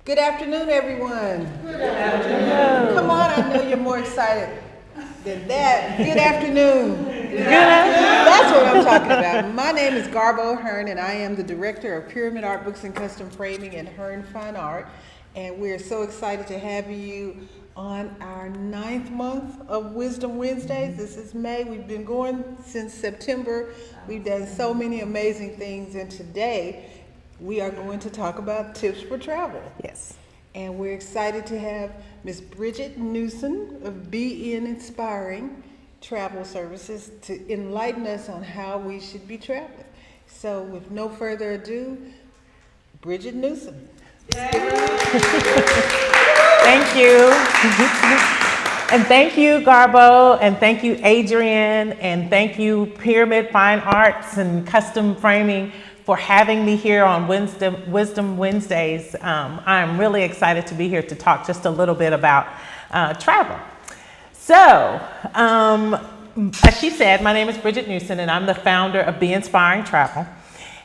Good afternoon, everyone. Good afternoon. Come on, I know you're more excited than that. Good afternoon. Good afternoon. That's what I'm talking about. My name is Garbo Hearn, and I am the director of Pyramid Art Books and Custom Framing at Hearn Fine Art. And we're so excited to have you on our 9th month of Wisdom Wednesdays. This is May. We've been going since September. We've done so many amazing things, and today we are going to talk about tips for travel. Yes. And we're excited to have Miss Bridgette Newson of BN Inspiring Travel Services to enlighten us on how we should be traveling. So with no further ado, Bridgette Newson. Thank you. And thank you, Garbo, and thank you, Adrian, and thank you, Pyramid Fine Arts and Custom Framing, for having me here on Wisdom Wednesdays. I'm really excited to be here to talk just a little bit about travel. So, as she said, my name is Bridgette Newson, and I'm the founder of Be Inspiring Travel.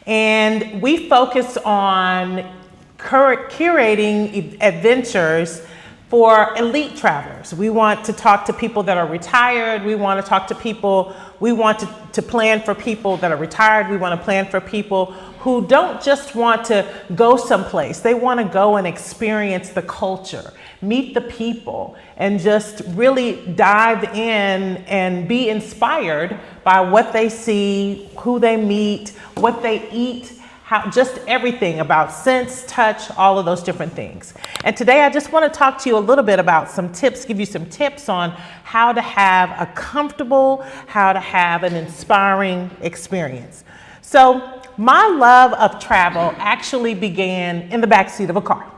And we focus on curating adventures for elite travelers. We want to talk to people that are retired. We want to talk to people, we want to plan for people that are retired. We want to plan for people who don't just want to go someplace. They want to go and experience the culture, meet the people, and just really dive in and be inspired by what they see, who they meet, what they eat, just everything about sense, touch, all of those different things. And today I just want to talk to you a little bit about some tips, give you some tips on how to have a comfortable, how to have an inspiring experience. So my love of travel actually began in the backseat of a car.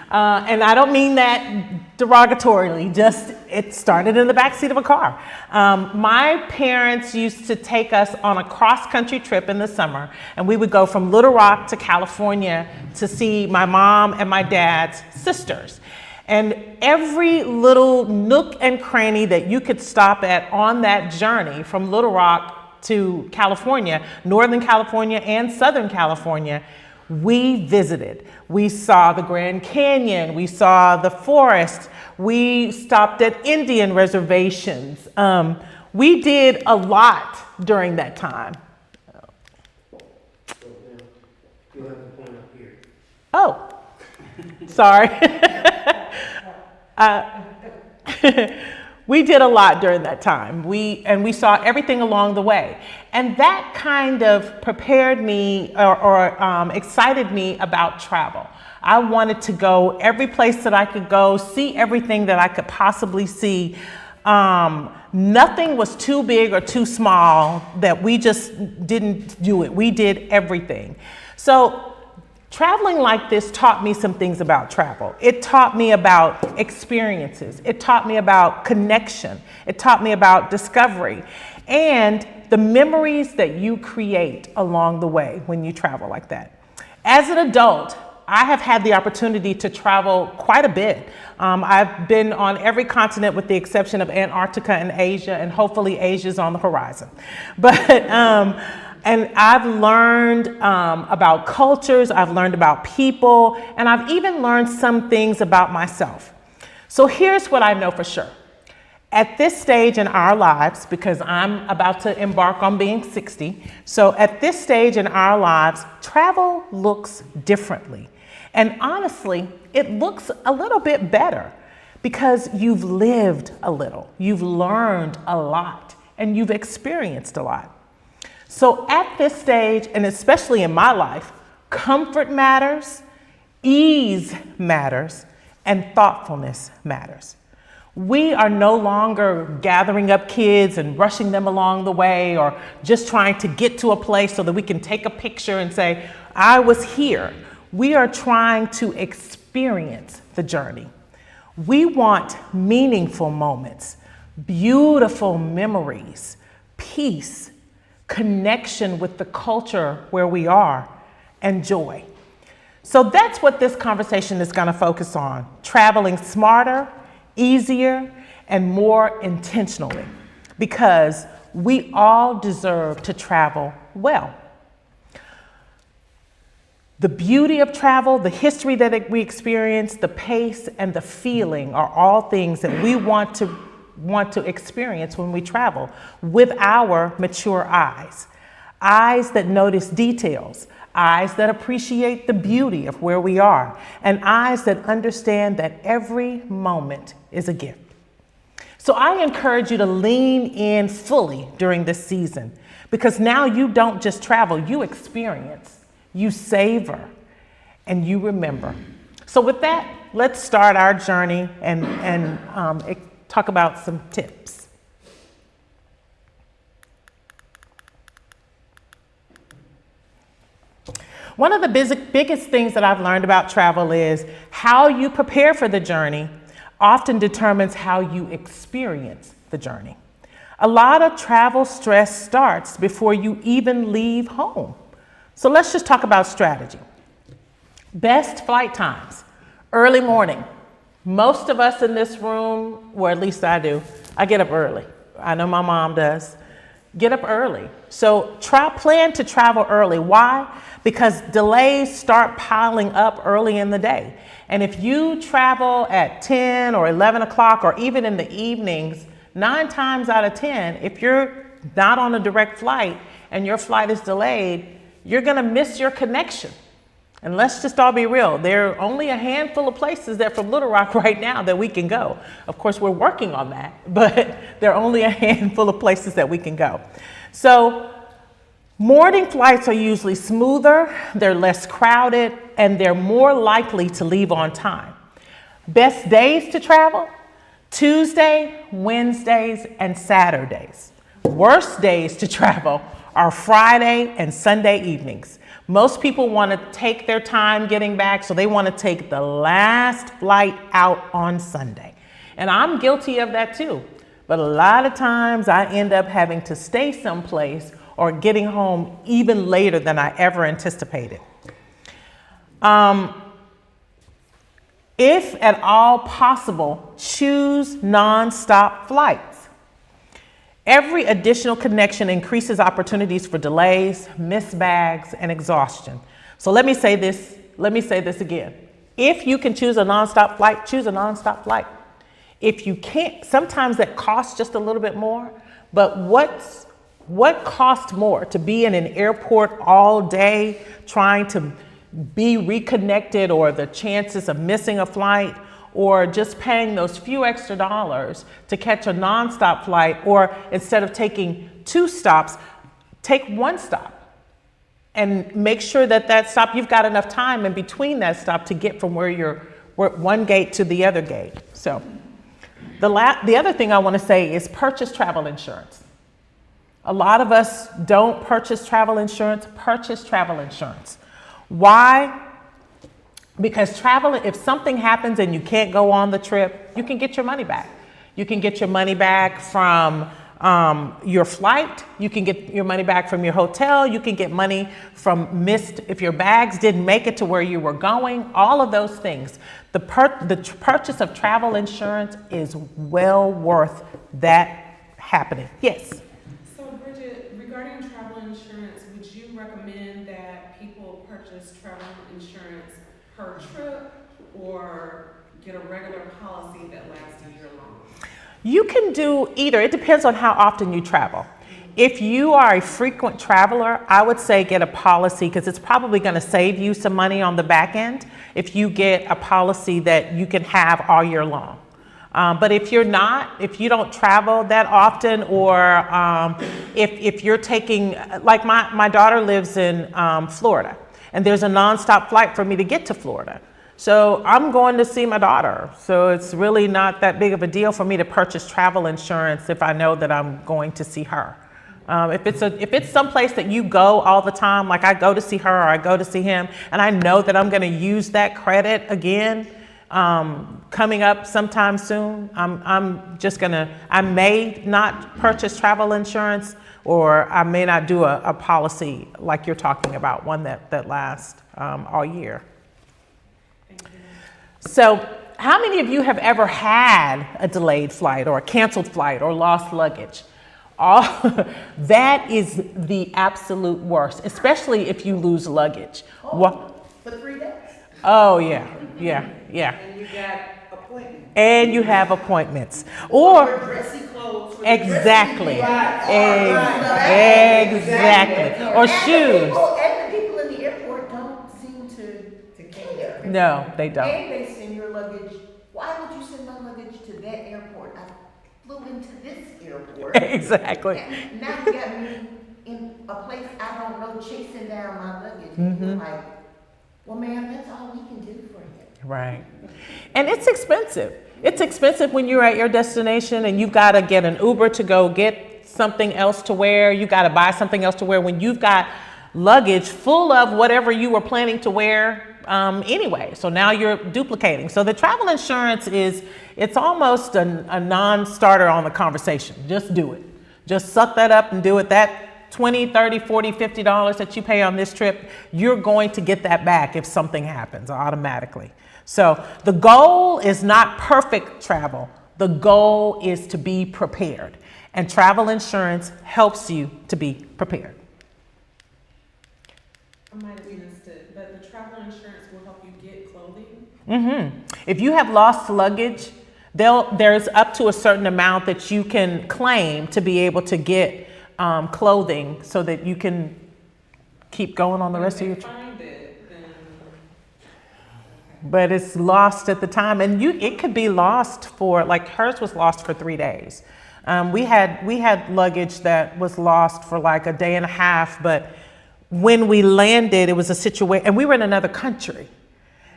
And I don't mean that derogatorily, just it started in the backseat of a car. My parents used to take us on a cross-country trip in the summer, and we would go from Little Rock to California to see my mom and my dad's sisters. And every little nook and cranny that you could stop at on that journey from Little Rock to California, Northern California and Southern California, we visited. We saw the Grand Canyon, we saw the forest, we stopped at Indian reservations. We did a lot during that time. Oh, sorry. We did a lot during that time. We saw everything along the way. And that kind of prepared me or excited me about travel. I wanted to go every place that I could go, see everything that I could possibly see. Nothing was too big or too small that we just didn't do it. We did everything. So traveling like this taught me some things about travel. It taught me about experiences. It taught me about connection. It taught me about discovery and the memories that you create along the way when you travel like that. As an adult, I have had the opportunity to travel quite a bit. I've been on every continent with the exception of Antarctica and Asia, and hopefully Asia's on the horizon. And I've learned about cultures, I've learned about people, and I've even learned some things about myself. So here's what I know for sure. At this stage in our lives, because I'm about to embark on being 60, so at this stage in our lives, travel looks differently. And honestly, it looks a little bit better because you've lived a little, you've learned a lot, and you've experienced a lot. So at this stage, and especially in my life, comfort matters, ease matters, and thoughtfulness matters. We are no longer gathering up kids and rushing them along the way or just trying to get to a place so that we can take a picture and say, I was here. We are trying to experience the journey. We want meaningful moments, beautiful memories, peace, connection with the culture where we are, and joy. So that's what this conversation is going to focus on: traveling smarter, easier, and more intentionally, because we all deserve to travel well. The beauty of travel, the history that we experience, the pace, and the feeling are all things that we want to experience when we travel with our mature eyes. Eyes that notice details, eyes that appreciate the beauty of where we are, and eyes that understand that every moment is a gift. So I encourage you to lean in fully during this season, because now you don't just travel, you experience. You savor, and you remember. So with that, let's start our journey and talk about some tips. One of the biggest things that I've learned about travel is how you prepare for the journey often determines how you experience the journey. A lot of travel stress starts before you even leave home. So let's just talk about strategy. Best flight times, early morning. Most of us in this room, or at least I do, I get up early. I know my mom does. Get up early. So plan to travel early. Why? Because delays start piling up early in the day. And if you travel at 10 or 11 o'clock or even in the evenings, 9 times out of 10, if you're not on a direct flight and your flight is delayed, you're gonna miss your connection. And let's just all be real. There are only a handful of places that from Little Rock right now that we can go. Of course, we're working on that, but there are only a handful of places that we can go. So morning flights are usually smoother, they're less crowded, and they're more likely to leave on time. Best days to travel: Tuesday, Wednesdays, and Saturdays. Worst days to travel are Friday and Sunday evenings. Most people want to take their time getting back, so they want to take the last flight out on Sunday. And I'm guilty of that too. But a lot of times I end up having to stay someplace or getting home even later than I ever anticipated. If at all possible, choose non-stop flights. Every additional connection increases opportunities for delays, missed bags, and exhaustion. So let me say this again. If you can choose a nonstop flight, choose a nonstop flight. If you can't, sometimes that costs just a little bit more, but what costs more? To be in an airport all day trying to be reconnected, or the chances of missing a flight, or just paying those few extra dollars to catch a nonstop flight, or instead of taking 2 stops, take 1 stop and make sure that stop, you've got enough time in between that stop to get from where one gate to the other gate. So the other thing I want to say is purchase travel insurance. A lot of us don't purchase travel insurance. Purchase travel insurance. Why? Because if something happens and you can't go on the trip, you can get your money back. You can get your money back from your flight. You can get your money back from your hotel. You can get money from if your bags didn't make it to where you were going, all of those things. The purchase of travel insurance is well worth that happening. Yes? So Bridgette, regarding travel insurance, would you recommend that people purchase travel insurance per trip or get a regular policy that lasts a year long? You can do either. It depends on how often you travel. If you are a frequent traveler, I would say get a policy, because it's probably going to save you some money on the back end if you get a policy that you can have all year long. But if you don't travel that often, or if you're taking, like my daughter lives in Florida, and there's a nonstop flight for me to get to Florida. So I'm going to see my daughter. So it's really not that big of a deal for me to purchase travel insurance if I know that I'm going to see her. If it's someplace that you go all the time, like I go to see her or I go to see him, and I know that I'm going to use that credit again coming up sometime soon, I may not purchase travel insurance, or I may not do a policy like you're talking about, one that lasts all year. So how many of you have ever had a delayed flight or a canceled flight or lost luggage? That is the absolute worst, especially if you lose luggage. For 3 days. Oh, yeah, yeah, yeah. And you got appointments. And you have appointments. Or, Dressy clothes. For exactly. Right. Exactly. Or shoes. And the people in the airport don't seem to care. No, they don't. And they send your luggage. Why would you send my luggage to that airport? I flew into this airport. Exactly. And now you got me in a place I don't know chasing down my luggage. And you're like, well, ma'am, that's all we can do for you. Right. And it's expensive. It's expensive when you're at your destination and you've got to get an Uber to go get something else to wear. You got to buy something else to wear when you've got luggage full of whatever you were planning to wear anyway. So now you're duplicating. So the travel insurance it's almost a non-starter on the conversation. Just do it. Just suck that up and do it. That $20, $30, $40, $50 that you pay on this trip, you're going to get that back if something happens automatically. So the goal is not perfect travel. The goal is to be prepared. And travel insurance helps you to be prepared. I might have missed it, but the travel insurance will help you get clothing. If you have lost luggage, there's up to a certain amount that you can claim to be able to get clothing so that you can keep going on the rest of your trip. Find it, then But it's lost at the time, and it could be lost for, like hers was lost for 3 days. We had luggage that was lost for like a day and a half, but when we landed, it was a situation, and we were in another country.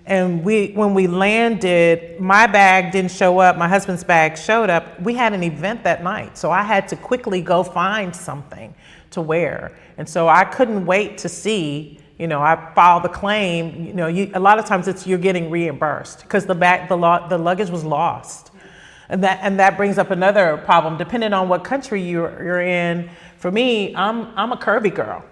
And when we landed, my bag didn't show up, my husband's bag showed up. We had an event that night, so I had to quickly go find something to wear. And so I couldn't wait to see, I filed the claim. A lot of times you're getting reimbursed because the luggage was lost. And that brings up another problem, depending on what country you're in. For me, I'm a curvy girl.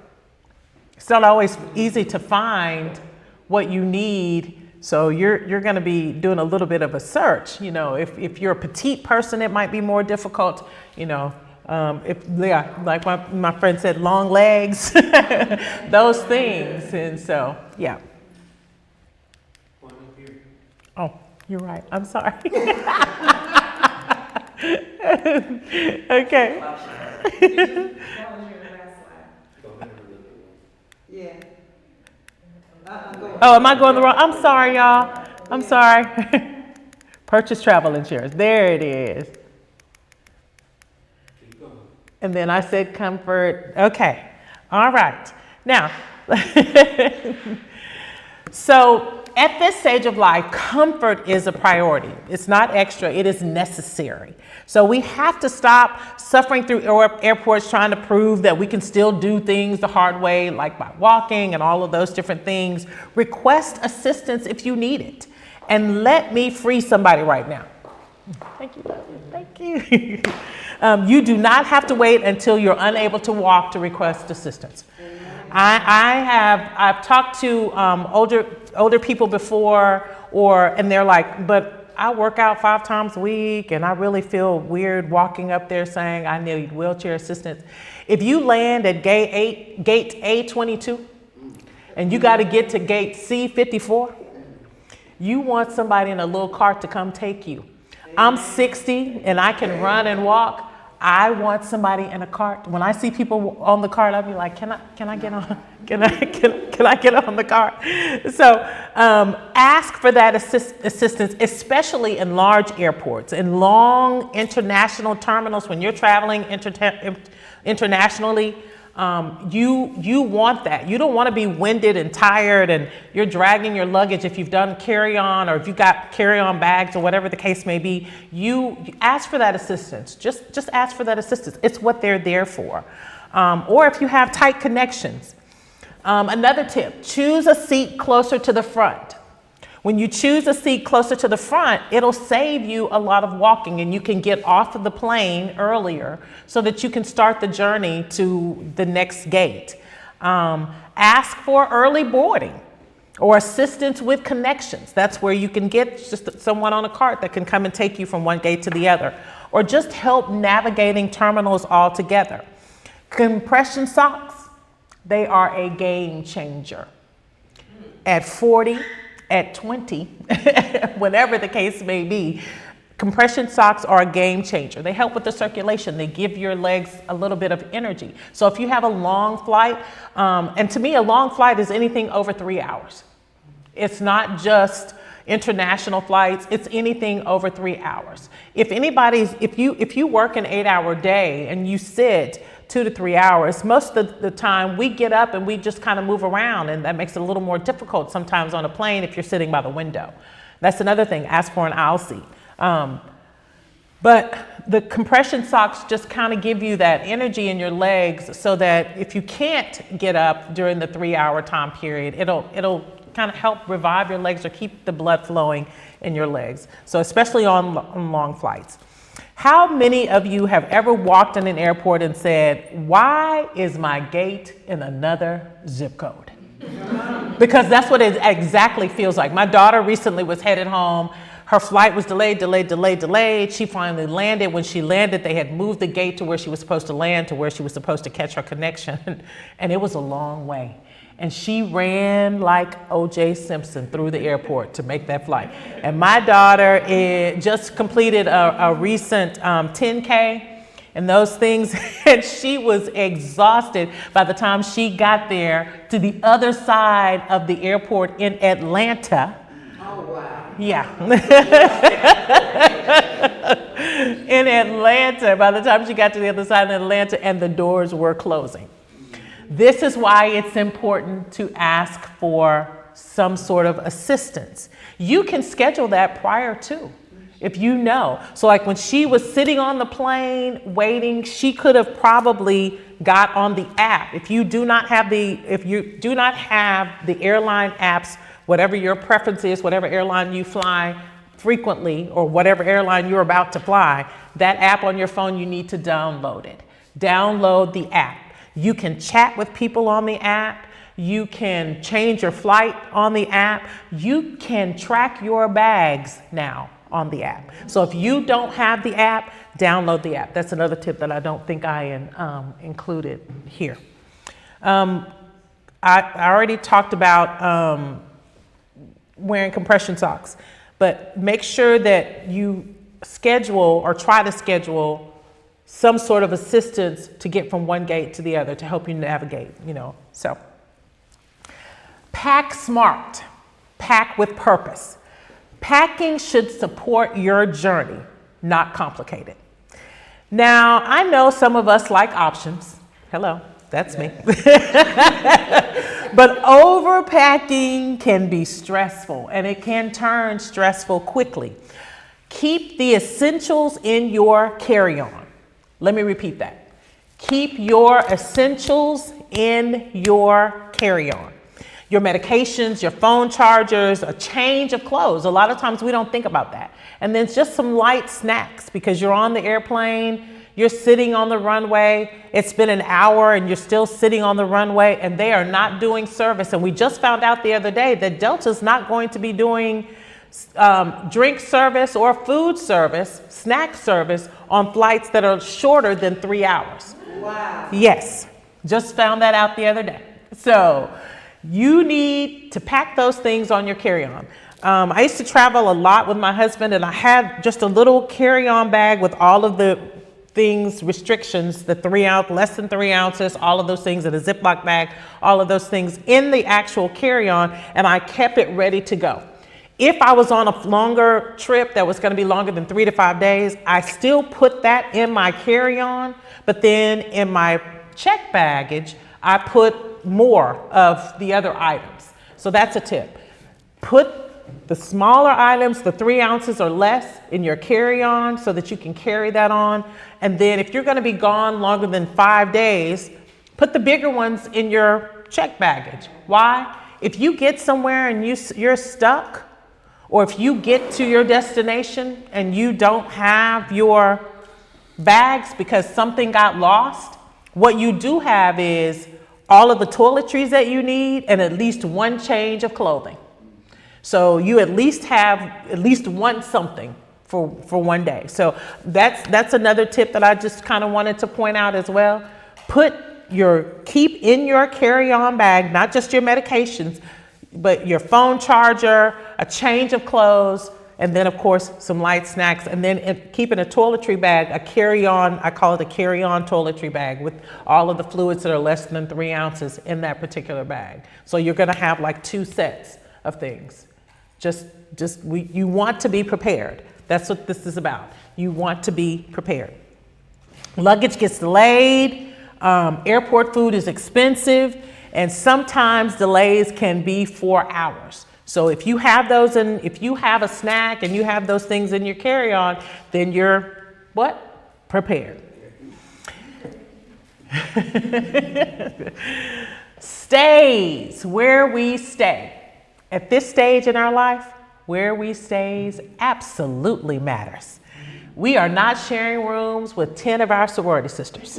It's not always easy to find what you need. So you're going to be doing a little bit of a search. If you're a petite person, it might be more difficult. Like my friend said, long legs, those things. And so, yeah. Oh, you're right. I'm sorry. Okay. that was your last slide. Yeah. Oh, am I going the wrong? I'm sorry, y'all. I'm sorry. Purchase travel insurance. There it is. And then I said comfort. Okay. All right. Now, so at this stage of life, comfort is a priority. It's not extra, it is necessary. So we have to stop suffering through airports trying to prove that we can still do things the hard way, like by walking and all of those different things. Request assistance if you need it. And let me free somebody right now. Thank you, love you. Thank you. You do not have to wait until you're unable to walk to request assistance. I've talked to older people before, and they're like, but I work out 5 times a week and I really feel weird walking up there saying I need wheelchair assistance. If you land at gate A22 and you got to get to gate C54, you want somebody in a little cart to come take you. I'm 60 and I can run and walk. I want somebody in a cart. When I see people on the cart, I'll be like, can I get on? Can I get on the cart? So ask for that assistance, especially in large airports, in long international terminals. When you're traveling internationally, you want that. You don't want to be winded and tired and you're dragging your luggage if you've done carry-on or if you've got carry-on bags or whatever the case may be. You ask for that assistance. Just ask for that assistance. It's what they're there for. Or if you have tight connections. Another tip, choose a seat closer to the front. When you choose a seat closer to the front, it'll save you a lot of walking and you can get off of the plane earlier so that you can start the journey to the next gate. Ask for early boarding or assistance with connections. That's where you can get just someone on a cart that can come and take you from one gate to the other, or just help navigating terminals altogether. Compression socks, they are a game changer. at 40, at 20, whatever the case may be, compression socks are a game changer. They help with the circulation. They give your legs a little bit of energy. So if you have a long flight, and to me, a long flight is anything over 3 hours. It's not just international flights, it's anything over 3 hours. If you work an 8-hour day and you sit 2 to 3 hours, most of the time we get up and we just kind of move around, and that makes it a little more difficult sometimes on a plane if you're sitting by the window. That's another thing, ask for an aisle seat. But the compression socks just kind of give you that energy in your legs so that if you can't get up during the 3-hour time period, it'll kind of help revive your legs or keep the blood flowing in your legs. So especially on long flights. How many of you have ever walked in an airport and said, why is my gate in another zip code? Because that's what it exactly feels like. My daughter recently was headed home. Her flight was delayed. She finally landed. When she landed, they had moved the gate to where she was supposed to land, to where she was supposed to catch her connection. And it was a long way. And she ran like O.J. Simpson through the airport to make that flight. And my daughter just completed a recent 10K and those things, and she was exhausted by the time she got there to the other side of the airport in Atlanta. Oh, wow. Yeah. In Atlanta, by the time she got to the other side in Atlanta, and the doors were closing. This is why it's important to ask for some sort of assistance. You can schedule that prior to, if you know. So like when she was sitting on the plane waiting, she could have probably got on the app. If you do not have the airline apps, whatever your preference is, whatever airline you fly frequently, or whatever airline you're about to fly, that app on your phone, you need to download it. Download the app. You can chat with people on the app. You can change your flight on the app. You can track your bags now on the app. So if you don't have the app, download the app. That's another tip that I don't think I included here. I already talked about wearing compression socks, but make sure that you schedule or try to schedule some sort of assistance to get from one gate to the other to help you navigate, So pack smart, pack with purpose. Packing should support your journey, not complicate it. Now, I know some of us like options. Hello, that's me. But overpacking can be stressful, and it can turn stressful quickly. Keep the essentials in your carry-on. Let me repeat that. Keep your essentials in your carry-on. Your medications, your phone chargers, a change of clothes. A lot of times we don't think about that. And then just some light snacks, because you're on the airplane, you're sitting on the runway, it's been an hour and you're still sitting on the runway and they are not doing service. And we just found out the other day that Delta's not going to be doing drink service or food service, snack service on flights that are shorter than 3 hours. Wow. Yes, just found that out the other day. So you need to pack those things on your carry-on. I used to travel a lot with my husband, and I had just a little carry-on bag with all of the things, restrictions, the 3 ounce, less than 3 ounces, all of those things in a Ziploc bag, all of those things in the actual carry-on, and I kept it ready to go. If I was on a longer trip that was going to be longer than 3 to 5 days, I still put that in my carry-on, but then in my check baggage, I put more of the other items. So that's a tip. Put the smaller items, the 3 ounces or less, in your carry-on so that you can carry that on. And then if you're going to be gone longer than 5 days, put the bigger ones in your check baggage. Why? If you get somewhere and you're stuck, or if you get to your destination and you don't have your bags because something got lost, what you do have is all of the toiletries that you need and at least one change of clothing. So you at least have at least one something for one day. So that's another tip that I just kind of wanted to point out as well. Keep in your carry-on bag, not just your medications, but your phone charger, a change of clothes, and then of course some light snacks, and then keeping a toiletry bag, a carry-on, I call it a carry-on toiletry bag with all of the fluids that are less than 3 ounces in that particular bag. So you're gonna have like 2 sets of things. You want to be prepared. That's what this is about. You want to be prepared. Luggage gets delayed. Airport food is expensive, and sometimes delays can be 4 hours. So if you have those, and if you have a snack and you have those things in your carry-on, then you're what? Prepared. Stays, where we stay. At this stage in our life, where we stays absolutely matters. We are not sharing rooms with 10 of our sorority sisters.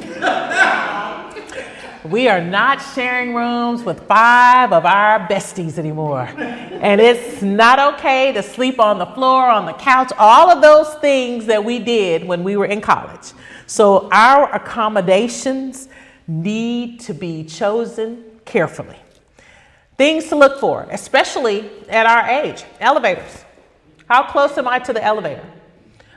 We are not sharing rooms with 5 of our besties anymore. And it's not okay to sleep on the floor, on the couch, all of those things that we did when we were in college. So our accommodations need to be chosen carefully. Things to look for, especially at our age. Elevators. How close am I to the elevator?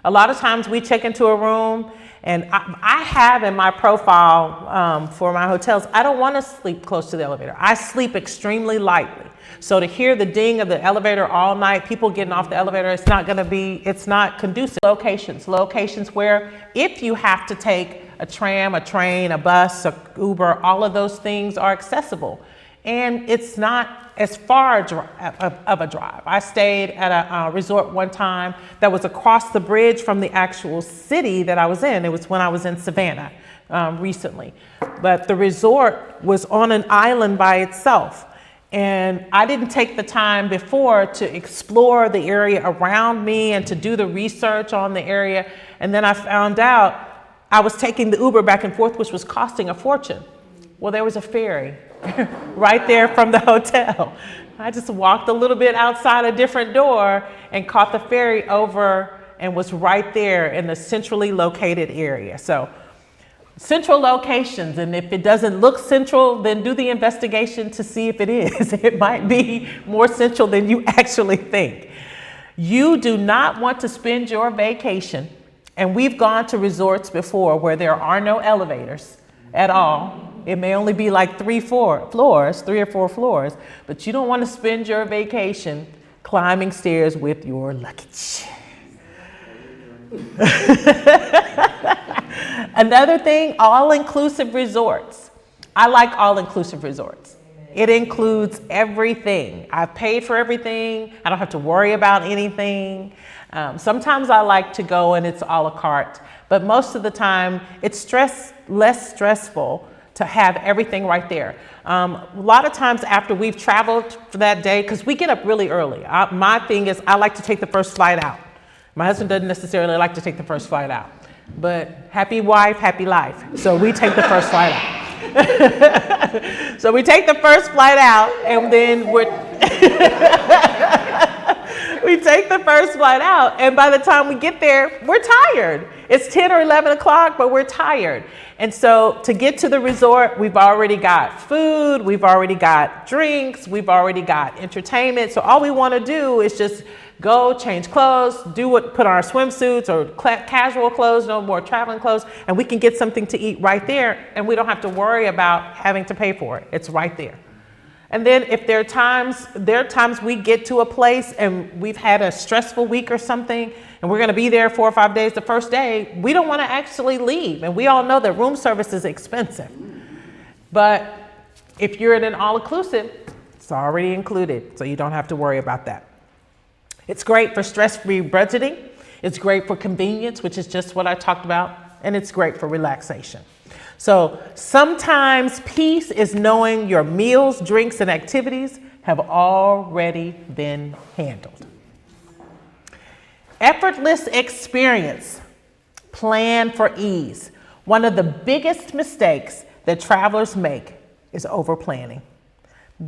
A lot of times we check into a room, and I have in my profile for my hotels, I don't want to sleep close to the elevator. I sleep extremely lightly. So to hear the ding of the elevator all night, people getting off the elevator, it's not conducive. Locations where if you have to take a tram, a train, a bus, a Uber, all of those things are accessible. And it's not as far of a drive. I stayed at a resort one time that was across the bridge from the actual city that I was in. It was when I was in Savannah recently. But the resort was on an island by itself. And I didn't take the time before to explore the area around me and to do the research on the area. And then I found out I was taking the Uber back and forth, which was costing a fortune. Well, there was a ferry right there from the hotel. I just walked a little bit outside a different door and caught the ferry over and was right there in the centrally located area. So central locations, and if it doesn't look central, then do the investigation to see if it is. It might be more central than you actually think. You do not want to spend your vacation, and we've gone to resorts before where there are no elevators at all. It may only be like 3 or 4 floors, but you don't want to spend your vacation climbing stairs with your luggage. Another thing, all-inclusive resorts. I like all-inclusive resorts. It includes everything. I've paid for everything. I don't have to worry about anything. Sometimes I like to go and it's a la carte, but most of the time it's less stressful to have everything right there. A lot of times after we've traveled for that day, because we get up really early. My thing is I like to take the first flight out. My husband doesn't necessarily like to take the first flight out, but happy wife, happy life. So we take the first flight out. So we take the first flight out, and then we take the first flight out, and by the time we get there, we're tired. It's 10 or 11 o'clock, but we're tired. And so to get to the resort, we've already got food, we've already got drinks, we've already got entertainment. So all we want to do is just go change clothes, put on our swimsuits or casual clothes, no more traveling clothes, and we can get something to eat right there, and we don't have to worry about having to pay for it. It's right there. And then if there are times we get to a place and we've had a stressful week or something, and we're going to be there 4 or 5 days the first day, we don't want to actually leave. And we all know that room service is expensive. But if you're in an all-inclusive, it's already included, so you don't have to worry about that. It's great for stress-free budgeting. It's great for convenience, which is just what I talked about. And it's great for relaxation. So sometimes peace is knowing your meals, drinks, and activities have already been handled. Effortless experience. Plan for ease. One of the biggest mistakes that travelers make is over-planning.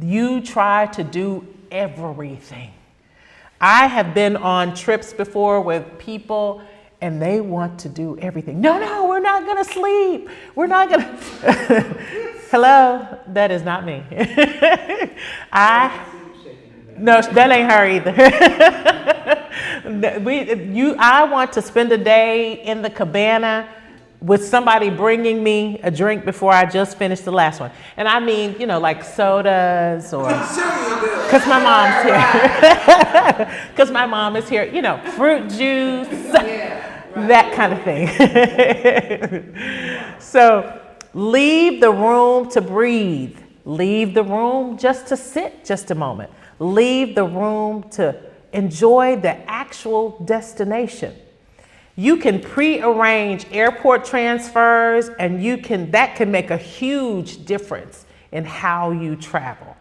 You try to do everything. I have been on trips before with people and they want to do everything. No, we're not going to sleep. We're not going to. Hello, that is not me. No, that ain't her either. I want to spend a day in the cabana with somebody bringing me a drink before I just finished the last one. And I mean, like sodas or, because my mom's here. Because my mom is here, fruit juice, that kind of thing. So leave the room to breathe. Leave the room just to sit just a moment. Leave the room to enjoy the actual destination. You can pre-arrange airport transfers, and that can make a huge difference in how you travel.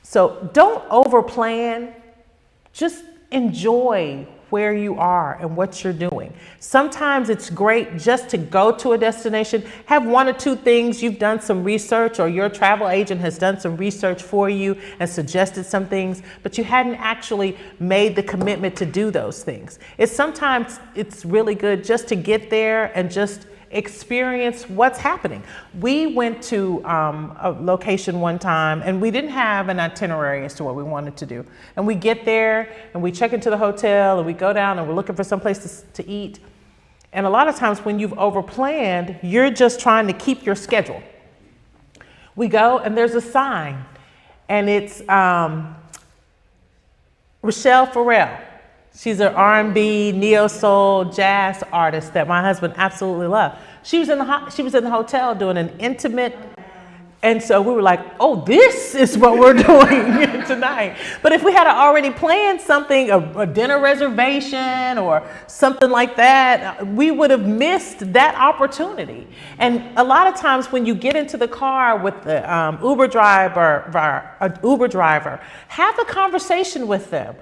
So don't overplan, just enjoy where you are and what you're doing. Sometimes it's great just to go to a destination, have one or two things, you've done some research or your travel agent has done some research for you and suggested some things, but you hadn't actually made the commitment to do those things. Sometimes it's really good just to get there and just experience what's happening. We went to a location one time and we didn't have an itinerary as to what we wanted to do. And we get there and we check into the hotel and we go down and we're looking for some place to eat. And a lot of times when you've overplanned, you're just trying to keep your schedule. We go and there's a sign and it's Rochelle Farrell. She's an R&B, neo-soul, jazz artist that my husband absolutely loved. She was in the hotel doing an intimate, and so we were like, oh, this is what we're doing tonight. But if we had already planned something, a dinner reservation or something like that, we would have missed that opportunity. And a lot of times when you get into the car with the Uber driver, have a conversation with them.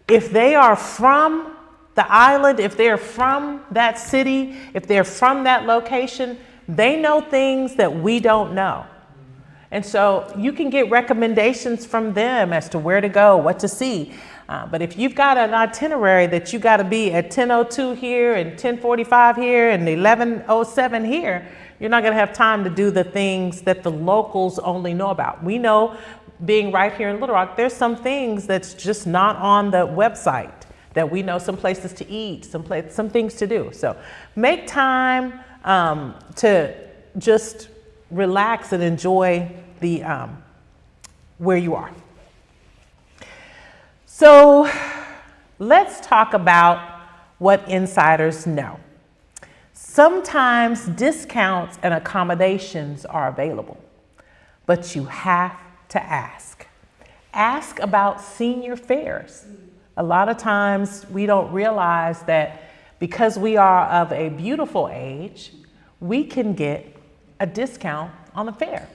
If they are from the island, if they're from that city, if they're from that location, they know things that we don't know. And so you can get recommendations from them as to where to go, what to see. But if you've got an itinerary that you got to be at 10:02 here and 10:45 here and 11:07 here, you're not going to have time to do the things that the locals only know about. We know, being right here in Little Rock, there's some things that's just not on the website that we know, some places to eat, some things to do. So make time to just relax and enjoy the where you are. So let's talk about what insiders know. Sometimes discounts and accommodations are available, but you have to ask. Ask about senior fares. A lot of times we don't realize that because we are of a beautiful age, we can get a discount on the fare.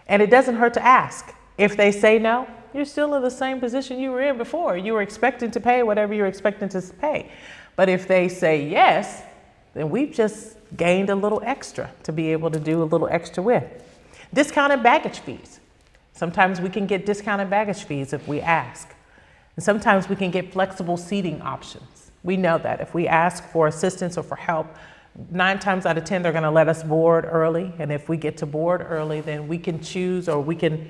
And it doesn't hurt to ask. If they say no, you're still in the same position you were in before. You were expecting to pay whatever you were expecting to pay. But if they say yes, then we've just gained a little extra to be able to do a little extra with. Discounted baggage fees. Sometimes we can get discounted baggage fees if we ask. And sometimes we can get flexible seating options. We know that if we ask for assistance or for help, 9 times out of 10, they're going to let us board early. And if we get to board early, then we can choose, or we can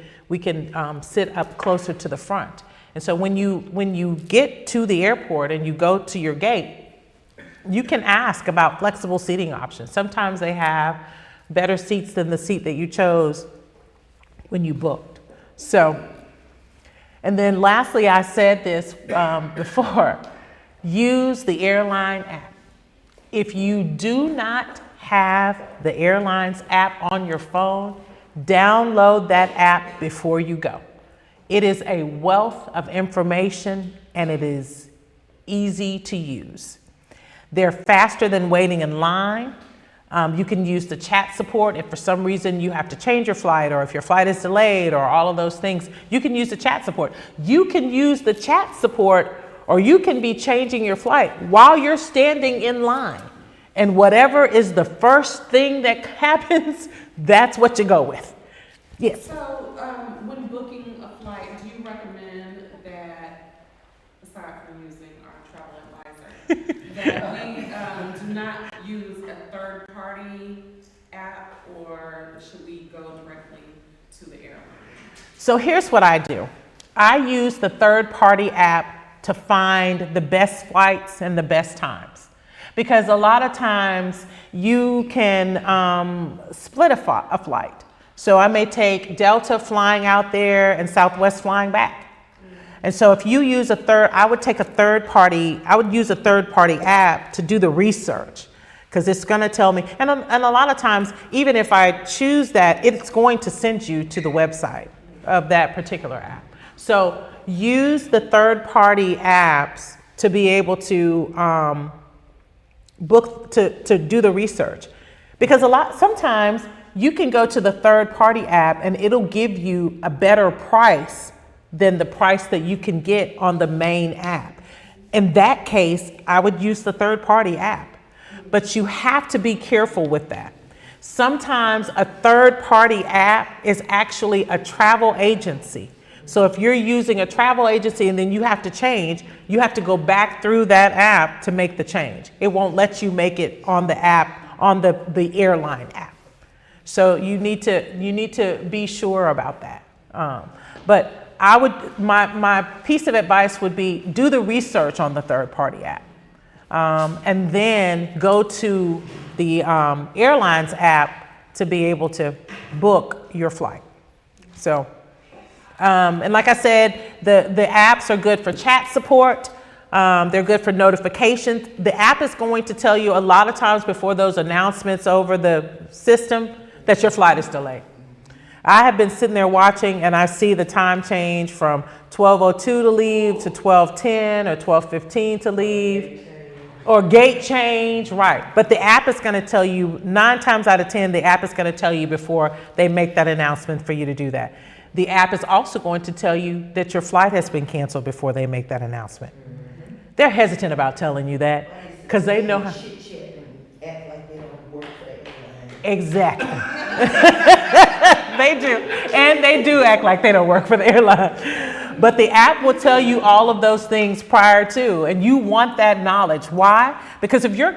sit up closer to the front. And so when you get to the airport and you go to your gate, you can ask about flexible seating options. Sometimes they have better seats than the seat that you chose when you booked. So, and then lastly, I said this before, use the airline app. If you do not have the airline's app on your phone, download that app before you go. It is a wealth of information and it is easy to use. They're faster than waiting in line. You can use the chat support if for some reason you have to change your flight, or if your flight is delayed, or all of those things. You can use the chat support. You can use the chat support, or you can be changing your flight while you're standing in line. And whatever is the first thing that happens, that's what you go with. Yes. So when booking a flight, do you recommend that, aside from using our travel advisor, that we do not use a third-party app, or should we go directly to the airline? So here's what I do. I use the third-party app to find the best flights and the best times. Because a lot of times you can split a flight. So I may take Delta flying out there and Southwest flying back. And so if you use I would use a third-party app to do the research, because it's going to tell me, and a lot of times, even if I choose that, it's going to send you to the website of that particular app. So use the third-party apps to be able to book, to do the research. Because sometimes you can go to the third-party app and it'll give you a better price than the price that you can get on the main app. In that case, I would use the third-party app. But you have to be careful with that. Sometimes a third-party app is actually a travel agency. So if you're using a travel agency and then you have to change, you have to go back through that app to make the change. It won't let you make it on the app, on the airline app. So you need to be sure about that. But my piece of advice would be do the research on the third-party app. And then go to the airlines app to be able to book your flight. So, and like I said, the apps are good for chat support. They're good for notifications. The app is going to tell you a lot of times before those announcements over the system that your flight is delayed. I have been sitting there watching and I see the time change from 12:02 to leave to 12:10 or 12:15 to leave. Or gate change, right. But the app is going to tell you 9 times out of 10, the app is going to tell you before they make that announcement for you to do that. The app is also going to tell you that your flight has been canceled before they make that announcement. They're hesitant about telling you that because they know how. Act like they don't work for the airline. Exactly. They do. And they do act like they don't work for the airline. But the app will tell you all of those things prior to, and you want that knowledge. Why? Because if your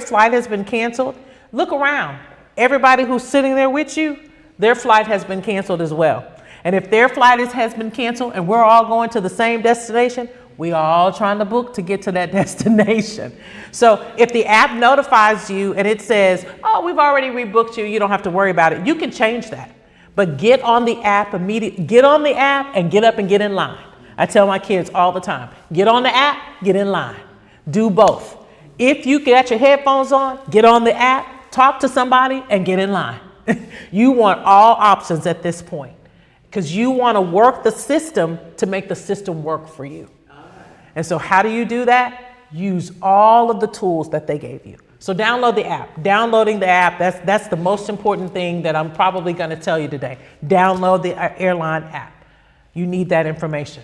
flight has been canceled, look around. Everybody who's sitting there with you, their flight has been canceled as well. And if their flight has been canceled and we're all going to the same destination, we are all trying to book to get to that destination. So if the app notifies you and it says, oh, we've already rebooked you, you don't have to worry about it, you can change that. But get on the app immediately. Get on the app and get up and get in line. I tell my kids all the time, get on the app, get in line. Do both. If you got your headphones on, get on the app, talk to somebody and get in line. You want all options at this point because you want to work the system to make the system work for you. And so how do you do that? Use all of the tools that they gave you. So download the app. Downloading the app, that's the most important thing that I'm probably going to tell you today. Download the airline app. You need that information.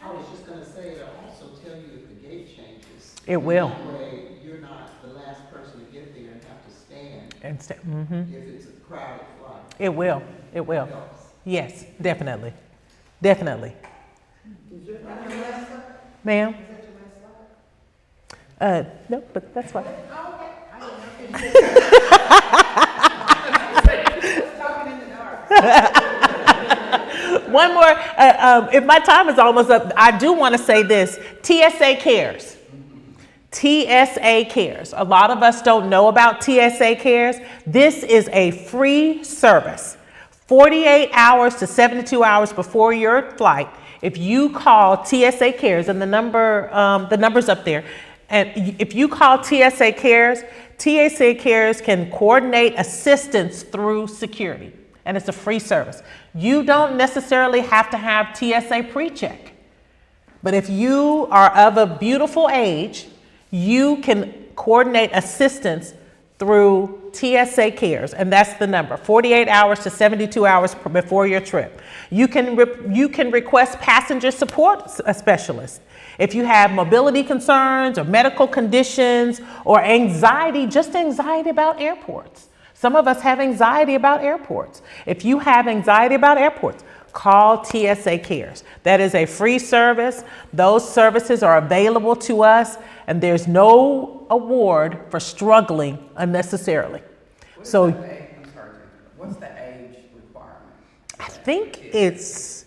I was just going to say, it'll also tell you if the gate changes. It will. That way you're not the last person to get there and have to stand if it's a crowded flight. It will. It will. It helps. Yes, definitely. Definitely. Ma'am? No, but that's fine. One more, if my time is almost up, I do want to say this. TSA Cares. TSA Cares. A lot of us don't know about TSA Cares. This is a free service. 48 hours to 72 hours before your flight, if you call TSA Cares, and the number's up there, and if you call TSA Cares can coordinate assistance through security, and it's a free service. You don't necessarily have to have TSA pre-check, but if you are of a beautiful age, you can coordinate assistance through TSA Cares, and that's the number, 48 hours to 72 hours before your trip. You can request passenger support specialists. If you have mobility concerns or medical conditions or anxiety, just anxiety about airports. Some of us have anxiety about airports. If you have anxiety about airports, call TSA Cares. That is a free service. Those services are available to us, and there's no award for struggling unnecessarily. What's the age requirement? I think it's,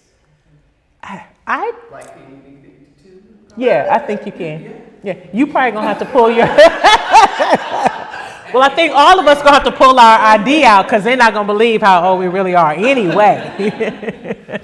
Like NEB 52? Yeah, I think you can. Yeah, you probably gonna have to pull your. Well, I think all of us gonna have to pull our ID out because they're not gonna believe how old we really are anyway.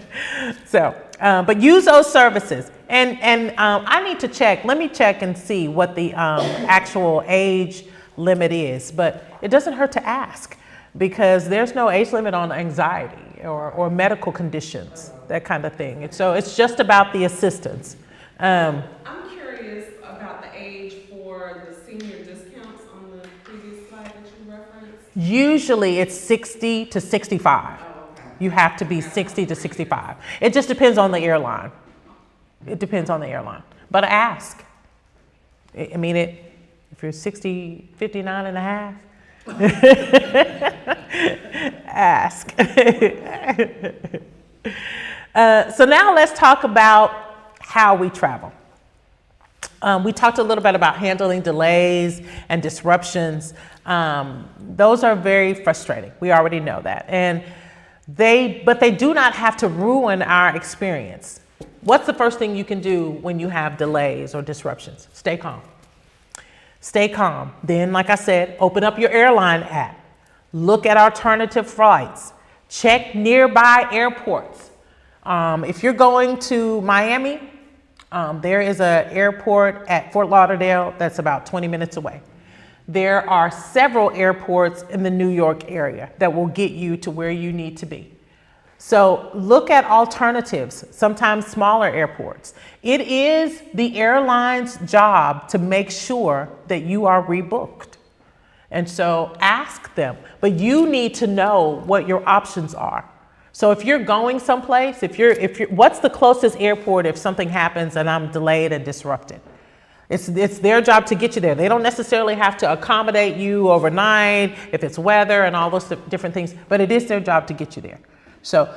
So, but use those services, and I need to check. Let me check and see what the actual age limit is. But it doesn't hurt to ask because there's no age limit on anxiety or medical conditions, that kind of thing. And so it's just about the assistance. I'm curious about the age for the senior discounts on the previous slide that you referenced. Usually it's 60 to 65. Oh, okay. You have to be 60 to 65. It just depends on the airline. It depends on the airline. But ask. I mean, if you're 60, 59 and a half, ask. So now let's talk about how we travel. We talked a little bit about handling delays and disruptions. Those are very frustrating. We already know that. But they do not have to ruin our experience. What's the first thing you can do when you have delays or disruptions? Stay calm. Stay calm. Then, like I said, open up your airline app. Look at alternative flights. Check nearby airports. If you're going to Miami, there is an airport at Fort Lauderdale that's about 20 minutes away. There are several airports in the New York area that will get you to where you need to be. So look at alternatives, sometimes smaller airports. It is the airline's job to make sure that you are rebooked. And so ask them, but you need to know what your options are. So if you're going someplace, if you're, what's the closest airport if something happens and I'm delayed and disrupted? It's their job to get you there. They don't necessarily have to accommodate you overnight if it's weather and all those different things, but it is their job to get you there. So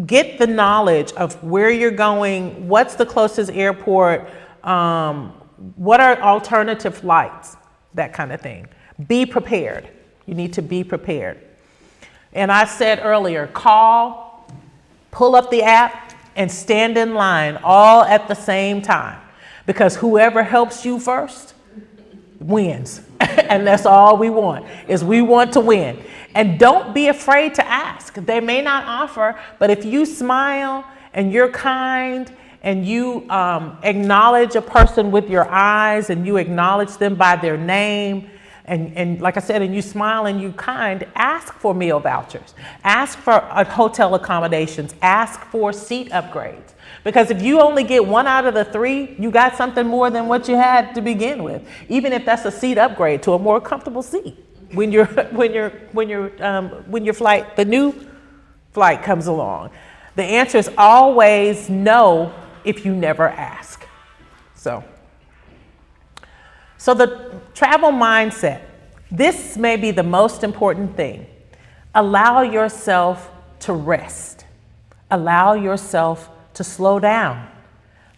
get the knowledge of where you're going, what's the closest airport, what are alternative flights, that kind of thing. Be prepared. You need to be prepared. And I said earlier, call, pull up the app, and stand in line all at the same time. Because whoever helps you first wins. And that's all we want, is we want to win. And don't be afraid to ask. They may not offer, but if you smile and you're kind and you acknowledge a person with your eyes and you acknowledge them by their name, and like I said, and you smile and you kind, ask for meal vouchers, ask for hotel accommodations, ask for seat upgrades. Because if you only get 1 out of the 3, you got something more than what you had to begin with. Even if that's a seat upgrade to a more comfortable seat when your flight, the new flight comes along. The answer is always no if you never ask. So the travel mindset, this may be the most important thing. Allow yourself to rest. Allow yourself to slow down.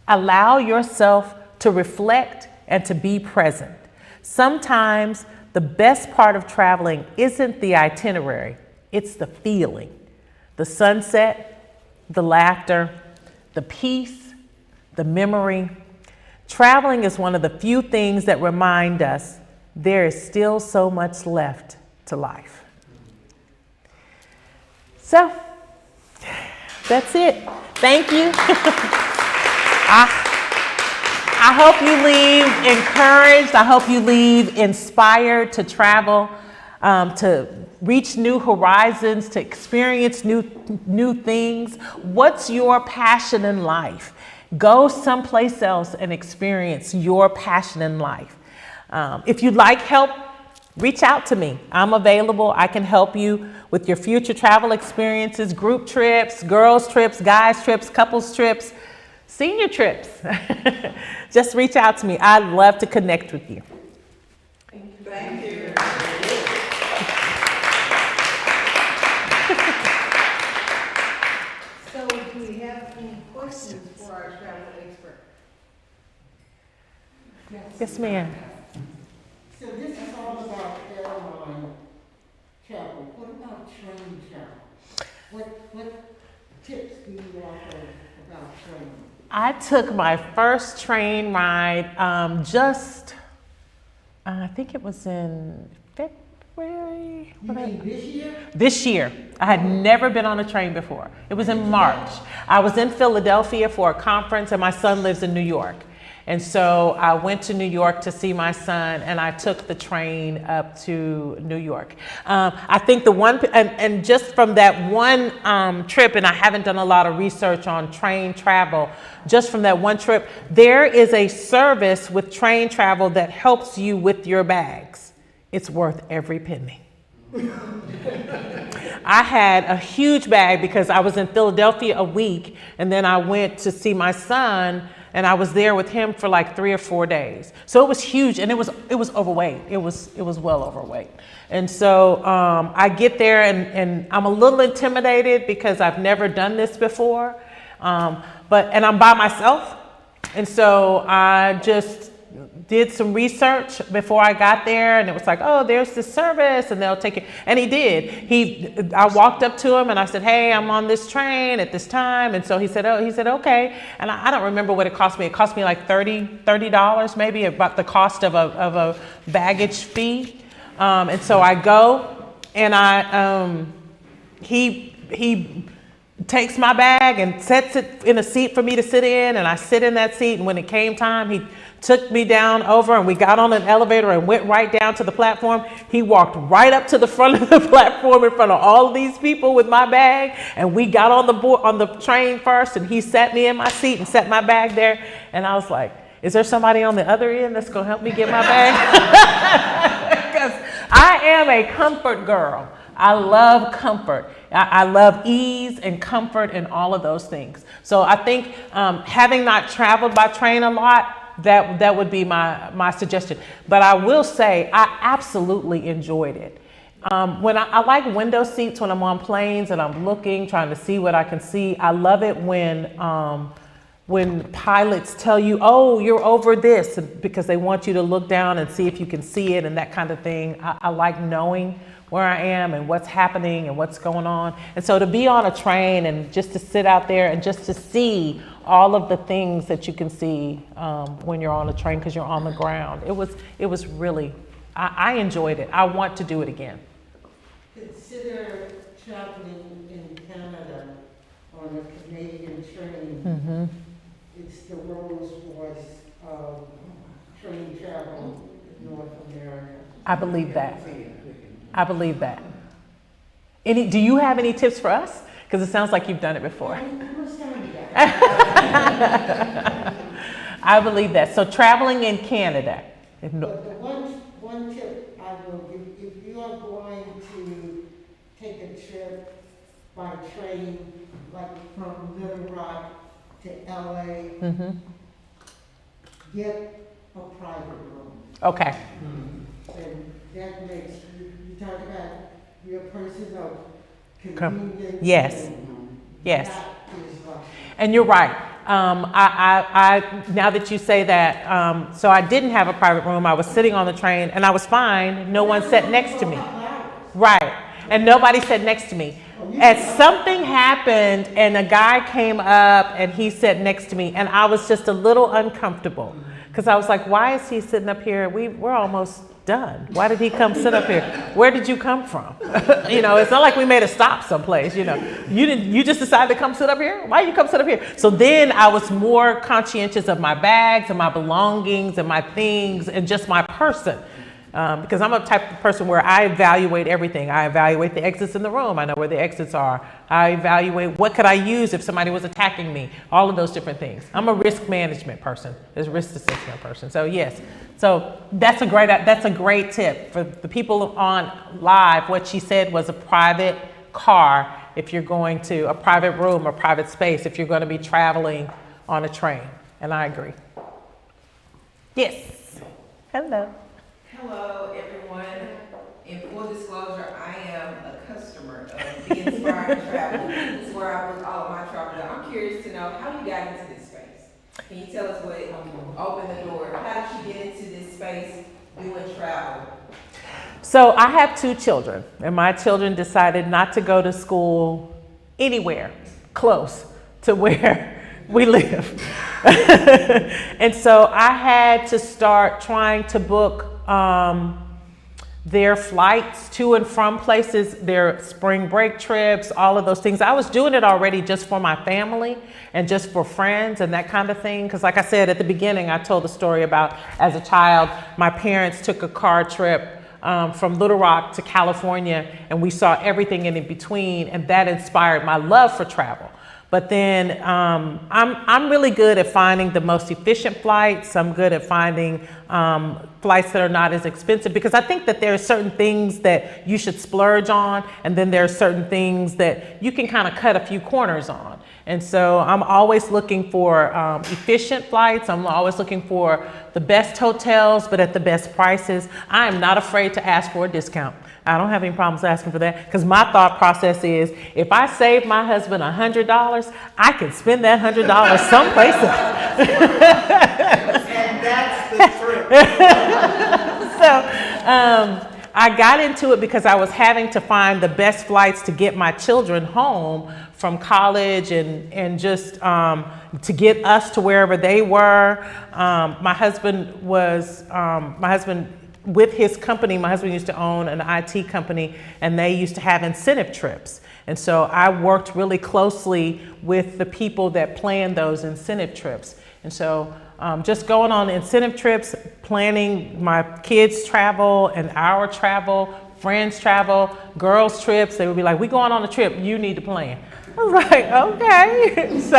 Allow yourself to reflect and to be present. Sometimes the best part of traveling isn't the itinerary, it's the feeling. The sunset, the laughter, the peace, the memory. Traveling is one of the few things that remind us there is still so much left to life. So, that's it. Thank you. I hope you leave encouraged. I hope you leave inspired to travel, to reach new horizons, to experience new things. What's your passion in life? Go someplace else and experience your passion in life. If you'd like help, reach out to me. I'm available. I can help you with your future travel experiences, group trips, girls trips, guys trips, couples trips, senior trips. Just reach out to me. I'd love to connect with you. Thank you. So do we have any questions for our travel expert? Yes, ma'am. So this is all about airline travel. What about train travel? What tips do you offer about training? I took my first train ride I think it was in February. You mean this year? This year. I had never been on a train before. It was in March. I was in Philadelphia for a conference, and my son lives in New York. And so I went to New York to see my son, and I took the train up to New York. I think and just from that one trip, and I haven't done a lot of research on train travel, just from that one trip, there is a service with train travel that helps you with your bags. It's worth every penny. I had a huge bag because I was in Philadelphia a week, and then I went to see my son, and I was there with him for like 3 or 4 days. So it was huge, and it was overweight. It was well overweight. And so I get there, and I'm a little intimidated because I've never done this before, and I'm by myself. And so I just did some research before I got there, and it was like, oh, there's this service, and they'll take it. And he did. I walked up to him and I said, hey, I'm on this train at this time. And so he said, okay. And I don't remember what it cost me. It cost me like $30 maybe, about the cost of a baggage fee. And so I go, and he takes my bag and sets it in a seat for me to sit in, and I sit in that seat. And when it came time, he took me down over, and we got on an elevator and went right down to the platform. He walked right up to the front of the platform in front of all of these people with my bag, and we got on the train first, and he sat me in my seat and set my bag there. And I was like, is there somebody on the other end that's gonna help me get my bag? Because I am a comfort girl. I love comfort. I love ease and comfort and all of those things. So I think having not traveled by train a lot, that would be my suggestion. But I will say I absolutely enjoyed it. When I like window seats when I'm on planes and I'm looking, trying to see what I can see. I love it when pilots tell you, oh, you're over this, because they want you to look down and see if you can see it and that kind of thing. I like knowing where I am and what's happening and what's going on. And so to be on a train and just to sit out there and just to see all of the things that you can see when you're on a train because you're on the ground, it was really, I enjoyed it. I want to do it again. Consider traveling in Canada on a Canadian train. Mm-hmm. It's the Rolls-Royce of train travel in North America. I believe that. I believe that. Do you have any tips for us? Because it sounds like you've done it before. I believe that. So traveling in Canada. But the one tip I will give, if you are going to take a trip by train, like from Little Rock to LA, Mm-hmm. get a private room. Okay. And that makes, you talk about your personal convenience. Yes. Yes. That is right. And you're right. I now that you say that, so I didn't have a private room. I was sitting on the train and I was fine. No one sat next to me. Right. And nobody sat next to me. As something happened and a guy came up and he sat next to me, and I was just a little uncomfortable because I was like, why is he sitting up here? We're almost done. Why did he come sit up here? Where did you come from? It's not like we made a stop someplace, You just decided to come sit up here? Why you come sit up here? So then I was more conscientious of my bags and my belongings and my things and just my person. Because I'm a type of person where I evaluate everything. I evaluate the exits in the room. I know where the exits are. I evaluate what could I use if somebody was attacking me. All of those different things. I'm a risk management person. There's a risk assessment person. So yes. So that's a great tip for the people on live. What she said was a private car if you're going to a private room or private space if you're going to be traveling on a train. And I agree. Yes. Hello. Hello, everyone. In full disclosure, I am a customer of Be Inspired Travel. This is where I book all of my travel. I'm curious to know how you got into this space. Can you tell us what opened the door? How did you get into this space doing travel? So I have 2 children, and my children decided not to go to school anywhere close to where we live. And so I had to start trying to book their flights to and from places, their spring break trips, all of those things. I was doing it already just for my family and just for friends and that kind of thing. Because like I said at the beginning, I told the story about as a child, my parents took a car trip from Little Rock to California, and we saw everything in between, and that inspired my love for travel. But then I'm really good at finding the most efficient flights. I'm good at finding flights that are not as expensive, because I think that there are certain things that you should splurge on, and then there are certain things that you can kind of cut a few corners on. And so I'm always looking for efficient flights. I'm always looking for the best hotels, but at the best prices. I am not afraid to ask for a discount. I don't have any problems asking for that, because my thought process is, if I save my husband $100, I can spend that $100 someplace else. And that's the truth. So I got into it because I was having to find the best flights to get my children home from college and just to get us to wherever they were. My husband with his company, my husband used to own an IT company, and they used to have incentive trips. And so I worked really closely with the people that planned those incentive trips. And so just going on incentive trips, planning my kids' travel and our travel, friends' travel, girls' trips, they would be like, "We going on a trip, you need to plan." I was like, okay. So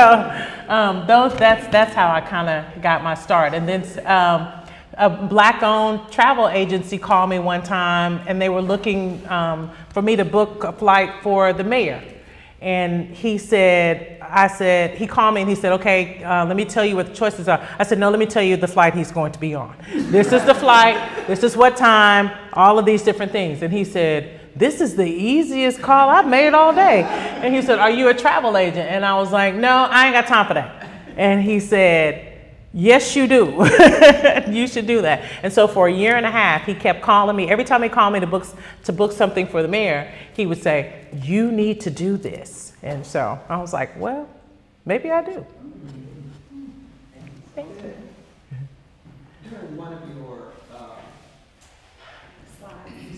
that's how I kind of got my start. And then a Black-owned travel agency called me one time, and they were looking for me to book a flight for the mayor. And he called me and he said, "Okay, let me tell you what the choices are." I said, "No, let me tell you the flight he's going to be on. This is the flight, this is what time, all of these different things." And he said, "This is the easiest call I've made all day." And he said, "Are you a travel agent?" And I was like, "No, I ain't got time for that." And he said, "Yes, you do. You should do that." And so for a year and a half, he kept calling me. Every time he called me to book something for the mayor, he would say, "You need to do this." And so I was like, well, maybe I do. Thank you. During one of your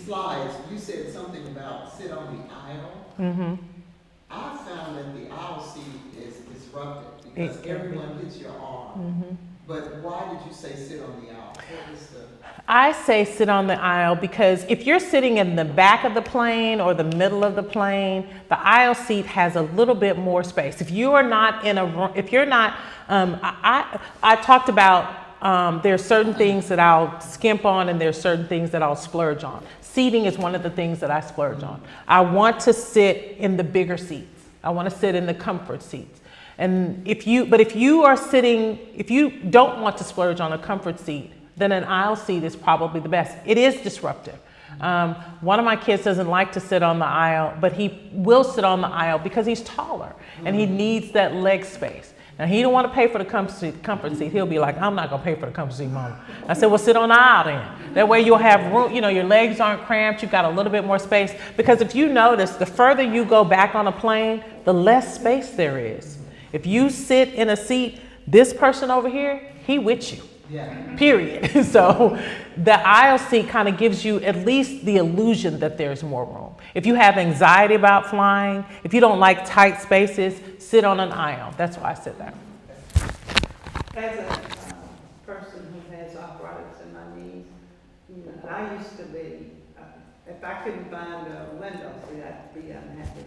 slides, you said something about sit on the aisle. Mm-hmm. I found that the aisle seat is disruptive because everyone hits your arm. Mm-hmm. But why did you say sit on the aisle? What was the... I say sit on the aisle because if you're sitting in the back of the plane or the middle of the plane, the aisle seat has a little bit more space. If you are not in a room, if you're not, I talked about there's certain things that I'll skimp on and there's certain things that I'll splurge on. Seating is one of the things that I splurge on. I want to sit in the bigger seats. I want to sit in the comfort seats. And if you don't want to splurge on a comfort seat, then an aisle seat is probably the best. It is disruptive. One of my kids doesn't like to sit on the aisle, but he will sit on the aisle because he's taller and he needs that leg space. Now he don't want to pay for the comfort seat. He'll be like, "I'm not gonna pay for the comfort seat, Mama." I said, "Well, sit on the aisle then. That way you'll have room, your legs aren't cramped, you've got a little bit more space." Because if you notice, the further you go back on a plane, the less space there is. If you sit in a seat, this person over here, he with you. Yeah. Period. So the aisle seat kind of gives you at least the illusion that there's more room. If you have anxiety about flying, if you don't like tight spaces, sit on an aisle. That's why I said that. As a person who has arthritis in my knees, I used to be, if I couldn't find a window seat, I'd be unhappy.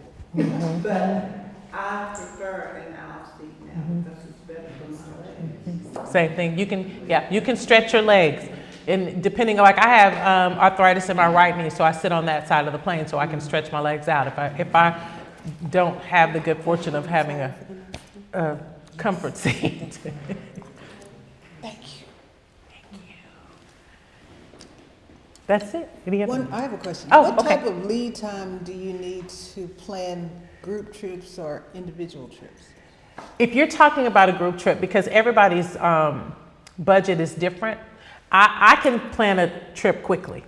But I prefer an aisle seat now because it's better for my legs. Same thing. You can stretch your legs. And depending, like I have arthritis in my right knee, so I sit on that side of the plane so I can stretch my legs out. If I don't have the good fortune of having a comfort seat. Thank you. That's it. Any other? I have a question. Oh, what okay. type of lead time do you need to plan group trips or individual trips? If you're talking about a group trip, because everybody's budget is different, I can plan a trip quickly.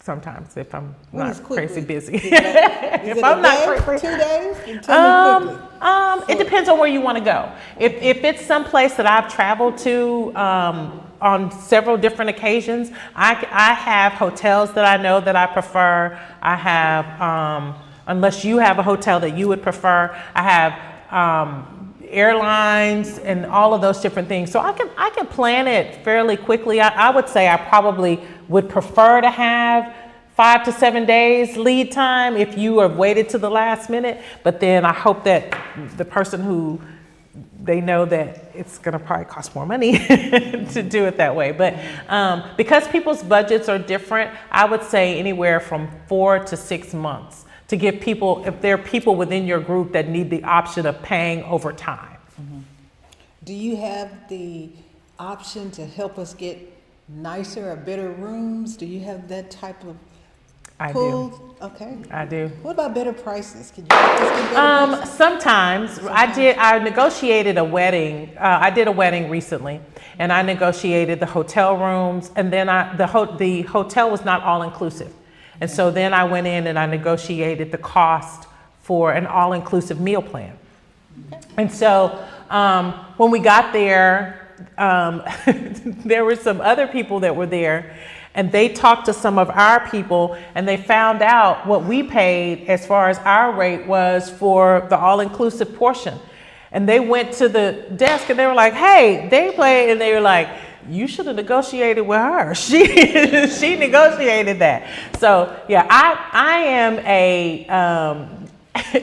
sometimes if I'm When not is quickly? crazy busy. Is it If a I'm not day, crazy. 2 days? Tell me quickly. It depends on where you want to go. If it's someplace that I've traveled to on several different occasions, I have hotels that I know that I prefer. I have, unless you have a hotel that you would prefer, I have airlines and all of those different things. So I can plan it fairly quickly. I would say I probably would prefer to have 5 to 7 days lead time if you have waited to the last minute. But then I hope that the person who they know that it's going to probably cost more money to do it that way. But because people's budgets are different, I would say anywhere from 4 to 6 months to give people, if there are people within your group that need the option of paying over time. Do you have the option to help us get nicer or better rooms? Do you have that type of I pull? do. Okay. I do. What about better prices? Can you help us get better prices? Sometimes. I negotiated a wedding. I did a wedding recently, and I negotiated the hotel rooms, and then the hotel was not all inclusive. And so then I went in and I negotiated the cost for an all-inclusive meal plan. And so when we got there, there were some other people that were there, and they talked to some of our people, and they found out what we paid as far as our rate was for the all-inclusive portion. And they went to the desk and they were like, hey, they played, and they were like, you should have negotiated with her. She negotiated that. So yeah, I am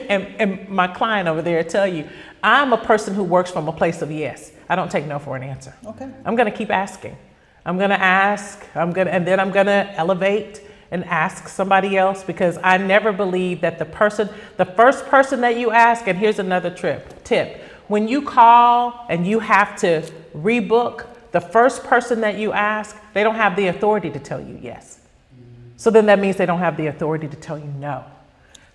and my client over there tell you, I'm a person who works from a place of yes. I don't take no for an answer. Okay. I'm going to keep asking. I'm going to ask. And then I'm going to elevate and ask somebody else, because I never believe that the first person that you ask, and here's another tip. When you call and you have to rebook, the first person that you ask, they don't have the authority to tell you yes. So then that means they don't have the authority to tell you no.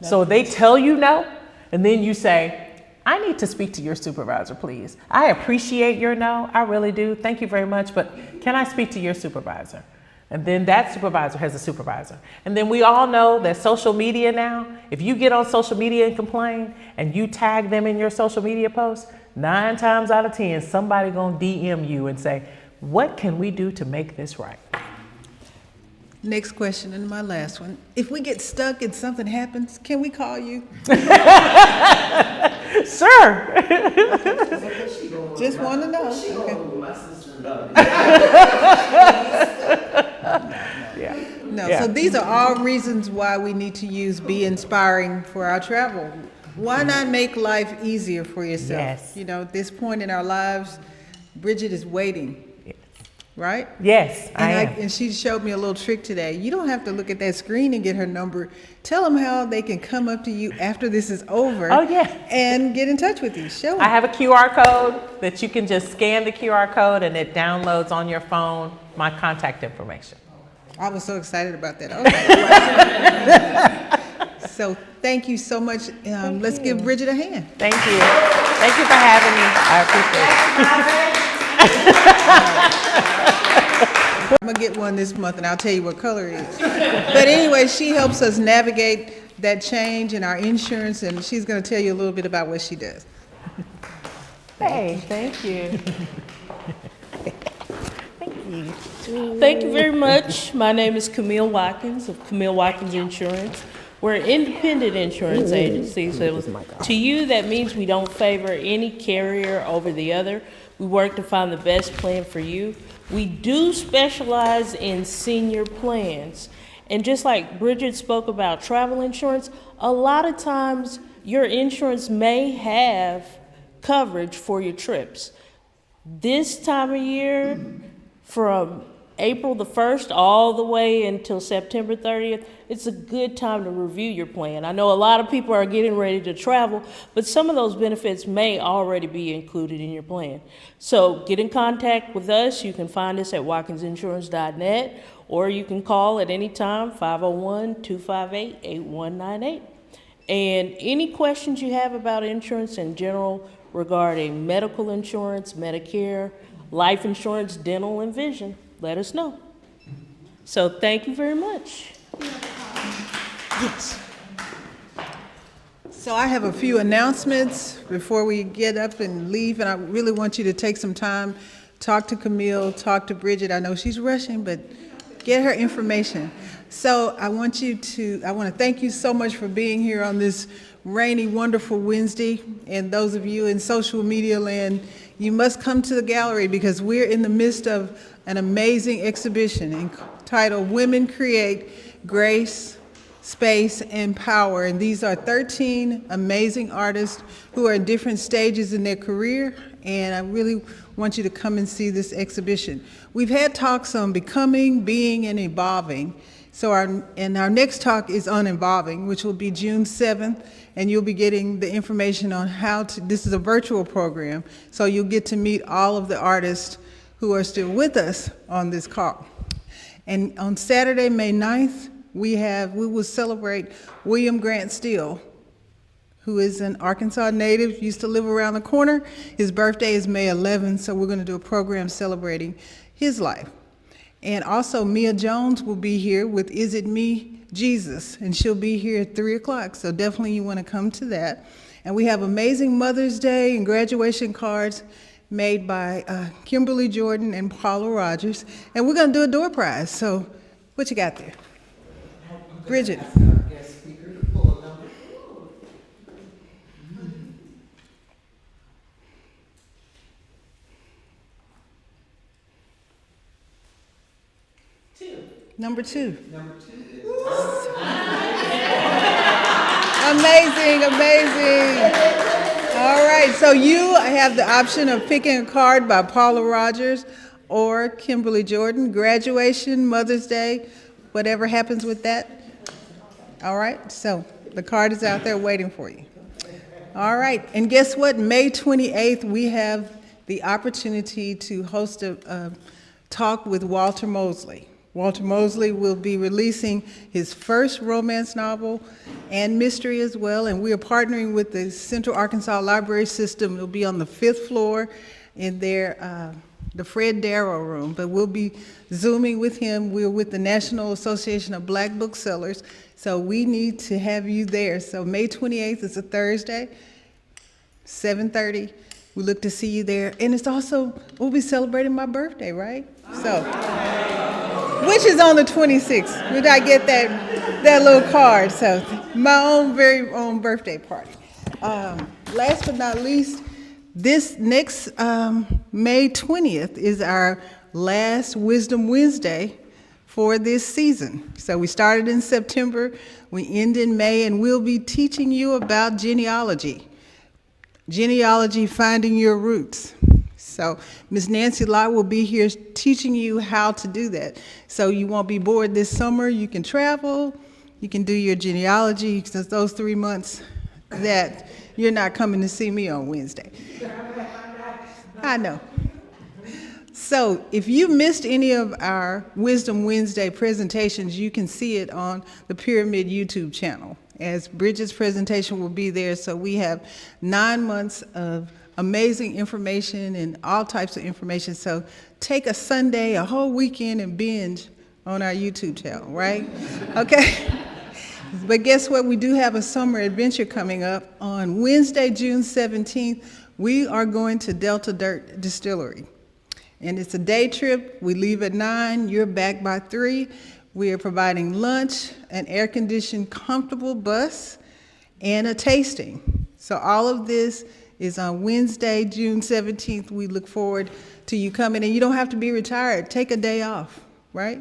So they tell you no, and then you say, I need to speak to your supervisor, please. I appreciate your no, I really do. Thank you very much, but can I speak to your supervisor? And then that supervisor has a supervisor. And then we all know that social media now, if you get on social media and complain and you tag them in your social media posts, 9 times out of 10, somebody gonna DM you and say, what can we do to make this right? Next question, and my last one. If we get stuck and something happens, can we call you? Sure. Just want to know. Okay. No, Yeah. so these are all reasons why we need to use Be Inspiring for our travel. Why not make life easier for yourself? Yes. You know, at this point in our lives, Bridgette is waiting, right? Yes, I am. And she showed me a little trick today. You don't have to look at that screen and get her number. Tell them how they can come up to you after this is over. Oh, yeah. And get in touch with you. Show them. I have a QR code that you can just scan the QR code and it downloads on your phone my contact information. I was so excited about that. Okay. So thank you so much. Let's give Bridgette a hand. Thank you. Thank you for having me. I appreciate it. I'm gonna get one this month and I'll tell you what color it is. But anyway, she helps us navigate that change in our insurance, and she's gonna tell you a little bit about what she does. Hey, thank you. Thank you very much. My name is Camille Watkins of Camille Watkins Insurance. We're an independent insurance agency, so to you, that means we don't favor any carrier over the other. We work to find the best plan for you. We do specialize in senior plans. And just like Bridgette spoke about travel insurance, a lot of times your insurance may have coverage for your trips. This time of year, from April the 1st all the way until September 30th, it's a good time to review your plan. I know a lot of people are getting ready to travel, but some of those benefits may already be included in your plan. So get in contact with us. You can find us at watkinsinsurance.net, or you can call at any time, 501-258-8198. And any questions you have about insurance in general regarding medical insurance, Medicare, life insurance, dental, and vision, let us know. So thank you very much. Yes. So I have a few announcements before we get up and leave, and I really want you to take some time, talk to Camille, talk to Bridget. I know she's rushing, but get her information. So I want to thank you so much for being here on this rainy, wonderful Wednesday. And those of you in social media land, you must come to the gallery because we're in the midst of an amazing exhibition entitled Women Create Grace, Space, and Power. And these are 13 amazing artists who are in different stages in their career. And I really want you to come and see this exhibition. We've had talks on becoming, being, and evolving. So our next talk is on evolving, which will be June 7th, and you'll be getting the information on this is a virtual program, so you'll get to meet all of the artists who are still with us on this call. And on Saturday, May 9th, we will celebrate William Grant Steele, who is an Arkansas native, used to live around the corner. His birthday is May 11th, so we're gonna do a program celebrating his life. And also Mia Jones will be here with Is It Me, Jesus, and she'll be here at 3 o'clock, so definitely you wanna come to that. And we have amazing Mother's Day and graduation cards made by Kimberly Jordan and Paula Rogers. And we're gonna do a door prize, so what you got there? Bridget. Ask our guest speaker to pull a number. Number two. Number 2 is. Amazing, amazing. All right, so you have the option of picking a card by Paula Rogers or Kimberly Jordan. Graduation, Mother's Day, whatever happens with that. All right, so the card is out there waiting for you. All right, and guess what? May 28th, we have the opportunity to host a talk with Walter Mosley. Walter Mosley will be releasing his first romance novel and mystery as well, and we are partnering with the Central Arkansas Library System. It'll be on the 5th floor in their the Fred Darrow room, but we'll be Zooming with him. We're with the National Association of Black Booksellers, so we need to have you there. So May 28th is a Thursday, 7:30. We look to see you there. And it's also, we'll be celebrating my birthday, right? So, which is on the 26th. Did I get that little card? So, my very own birthday party. Last but not least, this next May 20th is our last Wisdom Wednesday for this season. So we started in September, we end in May, and we'll be teaching you about genealogy. Genealogy, finding your roots. So Ms. Nancy Lott will be here teaching you how to do that. So you won't be bored this summer. You can travel, you can do your genealogy, because those 3 months that you're not coming to see me on Wednesday. I know. So if you missed any of our Wisdom Wednesday presentations, you can see it on the Pyramid YouTube channel, as Bridget's presentation will be there. So we have 9 months of amazing information and all types of information. So take a Sunday, a whole weekend, and binge on our YouTube channel, right? Okay. But guess what? We do have a summer adventure coming up. On Wednesday, June 17th, we are going to Delta Dirt Distillery. And it's a day trip. We leave at 9, you're back by 3. We are providing lunch, an air-conditioned, comfortable bus, and a tasting. So all of this is on Wednesday, June 17th. We look forward to you coming. And you don't have to be retired. Take a day off, right?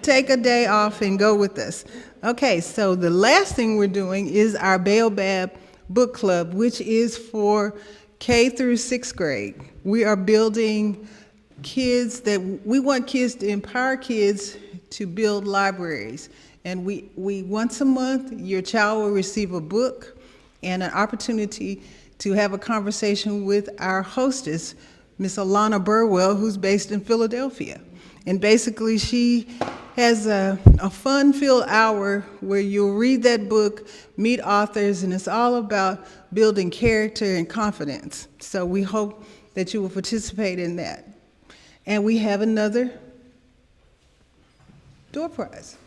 Take a day off and go with us. Okay, so the last thing we're doing is our Baobab Book Club, which is for K through 6th grade. We are building we want kids to empower kids to build libraries. And we once a month, your child will receive a book and an opportunity to have a conversation with our hostess, Miss Alana Burwell, who's based in Philadelphia. And basically, she has a fun-filled hour where you'll read that book, meet authors, and it's all about building character and confidence. So we hope that you will participate in that. And we have another door prize.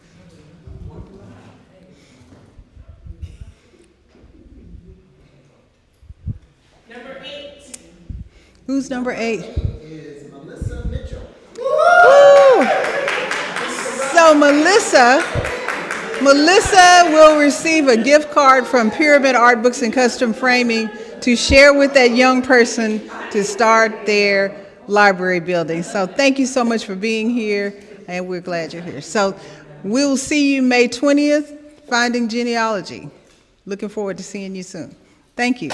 Number 8. Who's number 8? Is Melissa Mitchell. Woo! So Melissa will receive a gift card from Pyramid Art Books and Custom Framing to share with that young person to start their library building. So thank you so much for being here, and we're glad you're here. So we'll see you May 20th, Finding Genealogy. Looking forward to seeing you soon. Thank you.